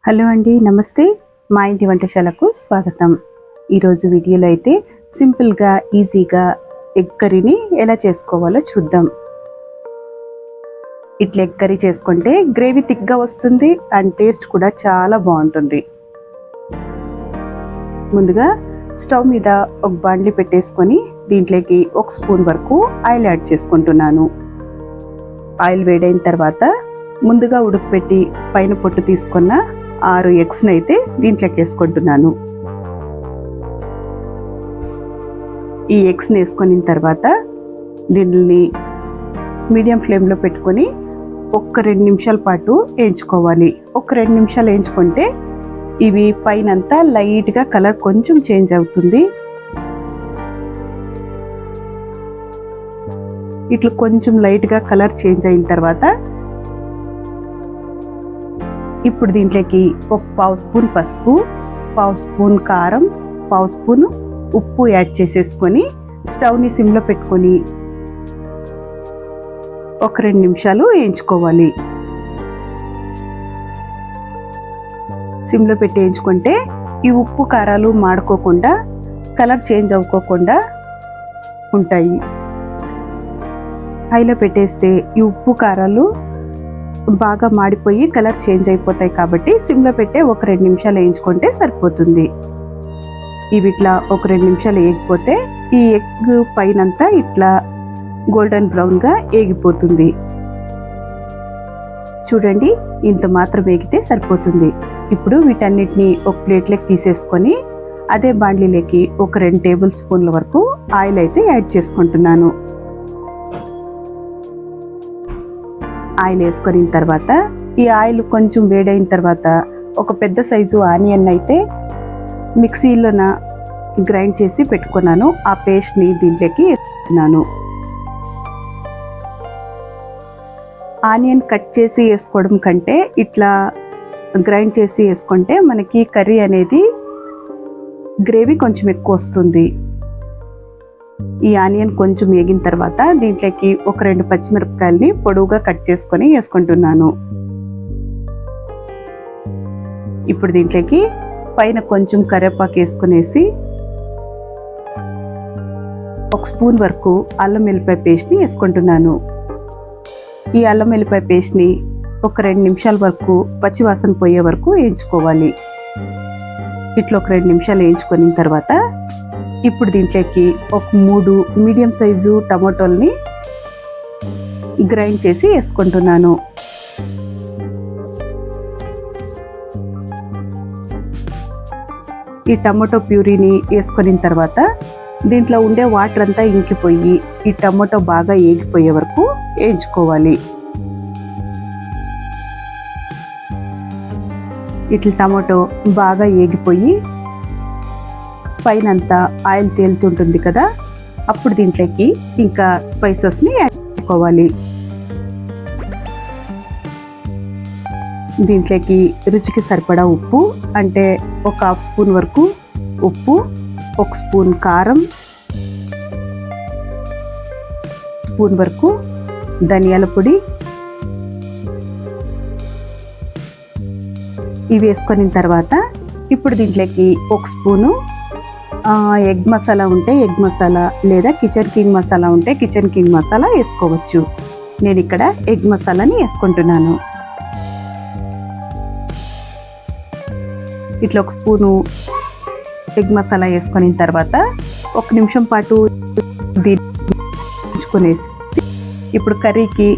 Hello అండి, నమస్తే. మా ఇంటి వంటశాలకు స్వాగతం. ఈరోజు వీడియోలో అయితే సింపుల్గా ఈజీగా ఎగ్ కర్రీని ఎలా చేసుకోవాలో చూద్దాం. ఇట్లా ఎగ్ కర్రీ చేసుకుంటే గ్రేవీ థిక్గా వస్తుంది అండ్ టేస్ట్ కూడా చాలా బాగుంటుంది. ముందుగా స్టవ్ మీద ఒక బాండ్లీ పెట్టేసుకొని దీంట్లోకి 1 స్పూన్ వరకు ఆయిల్ యాడ్ చేసుకుంటున్నాను. ఆయిల్ వేడైన తర్వాత ముందుగా ఉడకపెట్టి పైన పొట్టు తీసుకున్న 6 ఎగ్స్ని అయితే దీంట్లోకి వేసుకుంటున్నాను. ఈ ఎగ్స్ని వేసుకున్న తర్వాత దీన్ని మీడియం ఫ్లేమ్లో పెట్టుకొని 1-2 నిమిషాల పాటు వేయించుకోవాలి. 1-2 నిమిషాలు వేయించుకుంటే ఇవి పైనంతా లైట్గా కలర్ కొంచెం చేంజ్ అవుతుంది. ఇట్లా కొంచెం లైట్గా కలర్ చేంజ్ అయిన తర్వాత ఇప్పుడు దీంట్లోకి 1/2 స్పూన్ పసుపు, 1/2 స్పూన్ కారం, 1/2 స్పూన్ ఉప్పు యాడ్ చేసేసుకొని స్టవ్ని సిమ్లో పెట్టుకొని 1-2 నిమిషాలు వేయించుకోవాలి. సిమ్లో పెట్టి వేయించుకుంటే ఈ ఉప్పు కారాలు మాడుకోకుండా కలర్ చేంజ్ అవ్వకోకుండా ఉంటాయి. హైలో పెట్టేస్తే ఈ ఉప్పు కారాలు బాగా మాడిపోయి కలర్ చేంజ్ అయిపోతాయి కాబట్టి సిమ్లో పెట్టే 1-2 నిమిషాలు వేయించుకుంటే సరిపోతుంది. ఇవి ఇట్లా 1-2 నిమిషాలు వేయకపోతే ఈ ఎగ్ పైనంతా ఇట్లా గోల్డెన్ బ్రౌన్గా వేగిపోతుంది. చూడండి, ఇంత మాత్రం వేగితే సరిపోతుంది. ఇప్పుడు వీటన్నిటిని ఒక ప్లేట్లోకి తీసేసుకొని అదే బాండ్లీలోకి 2 టేబుల్ స్పూన్ల వరకు ఆయిల్ అయితే యాడ్ చేసుకుంటున్నాను. ఆయిల్ వేసుకున్న తర్వాత ఈ ఆయిల్ కొంచెం వేడైన తర్వాత ఒక పెద్ద సైజు ఆనియన్ అయితే మిక్సీలోన గ్రైండ్ చేసి పెట్టుకున్నాను. ఆ పేస్ట్ని దీంట్లోకి వేస్తున్నాను. ఆనియన్ కట్ చేసి వేసుకోవడం కంటే ఇట్లా గ్రైండ్ చేసి వేసుకుంటే మనకి కర్రీ అనేది గ్రేవీ కొంచెం ఎక్కువ వస్తుంది. ఈ ఆనియన్ కొంచెం వేగిన తర్వాత దీంట్లోకి 1-2 పచ్చిమిరపకాయలని పొడవుగా కట్ చేసుకొని వేసుకుంటున్నాను. ఇప్పుడు దీంట్లోకి పైన కొంచెం కరివేపాకు వేసుకునేసి 1 స్పూన్ వరకు అల్లం వెల్లిపాయ పేస్ట్ని వేసుకుంటున్నాను. ఈ అల్లం వెల్లిపాయ పేస్ట్ని 1-2 నిమిషాల వరకు పచ్చివాసన పోయే వరకు వేయించుకోవాలి. ఇట్లా 1-2 నిమిషాలు వేయించుకున్న తర్వాత ఇప్పుడు దీంట్లోకి 3 మీడియం సైజు టమాటోల్ని గ్రైండ్ చేసి వేసుకుంటున్నాను. ఈ టమాటో ప్యూరీని వేసుకున్న తర్వాత దీంట్లో ఉండే వాటర్ అంతా ఇంకిపోయి ఈ టమాటో బాగా వేగిపోయే వరకు వేయించుకోవాలి. ఇట్లా టమాటో బాగా వేగిపోయి పైనంతా ఆయిల్ తేలుతుంటుంది కదా, అప్పుడు దీంట్లోకి ఇంకా స్పైసెస్ని యాడ్ చేసుకోవాలి. దీంట్లోకి రుచికి సరిపడా ఉప్పు అంటే 1/2 స్పూన్ వరకు ఉప్పు, 1 స్పూన్ కారం, స్పూన్ వరకు ధనియాల పొడి ఇవి వేసుకున్న తర్వాత ఇప్పుడు దీంట్లోకి 1 స్పూను ఎగ్ మసాలా ఉంటే ఎగ్ మసాలా లేదా కిచెన్ కింగ్ మసాలా ఉంటే కిచెన్ కింగ్ మసాలా వేసుకోవచ్చు. నేను ఇక్కడ ఎగ్ మసాలాని వేసుకుంటున్నాను. ఇట్లా 1 స్పూను ఎగ్ మసాలా వేసుకున్న తర్వాత 1 నిమిషం పాటు దించుకునేసి ఇప్పుడు కర్రీకి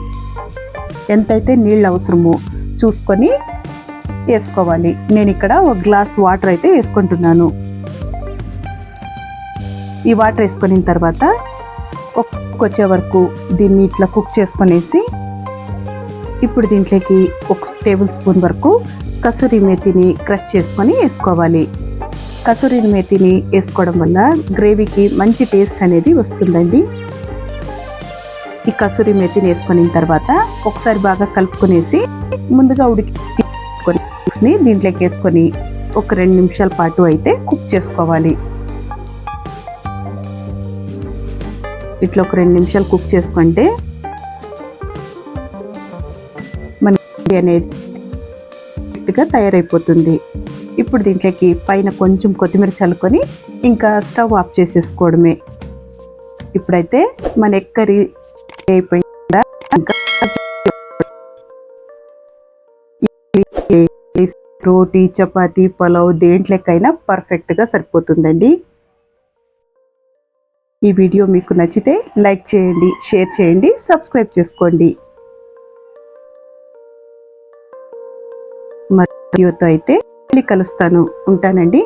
ఎంతైతే నీళ్ళు అవసరమో చూసుకొని వేసుకోవాలి. నేను ఇక్కడ 1 గ్లాస్ వాటర్ అయితే వేసుకుంటున్నాను. ఈ వాటర్ వేసుకున్న తర్వాత వచ్చే వరకు దీన్ని ఇట్లా కుక్ చేసుకునేసి ఇప్పుడు దీంట్లోకి 1 టేబుల్ స్పూన్ వరకు కసూరి మేతిని క్రష్ చేసుకొని వేసుకోవాలి. కసూరి మేతిని వేసుకోవడం వల్ల గ్రేవీకి మంచి టేస్ట్ అనేది వస్తుందండి. ఈ కసూరి మేతిని వేసుకున్న తర్వాత ఒకసారి బాగా కలుపుకునేసి ముందుగా ఉడికి దీంట్లోకి వేసుకొని 1-2 నిమిషాల పాటు అయితే కుక్ చేసుకోవాలి. ఇట్లా 1-2 నిమిషాలు కుక్ చేసుకుంటే మన అనేది పర్ఫెక్ట్గా తయారైపోతుంది. ఇప్పుడు దీంట్లోకి పైన కొంచెం కొత్తిమీర చల్లుకొని ఇంకా స్టవ్ ఆఫ్ చేసేసుకోవడమే. ఇప్పుడైతే మన ఎగ్ కర్రీ అయిపోయిందా. ఇంకా రోటీ, చపాతీ, పులావ్ దేంట్లోకైనా పర్ఫెక్ట్గా సరిపోతుందండి. ఈ వీడియో మీకు నచ్చితే లైక్ చేయండి, షేర్ చేయండి, సబ్స్క్రైబ్ చేసుకోండి. మరి వీడియోతో అయితే మళ్ళీ కలుస్తాను. ఉంటానండి.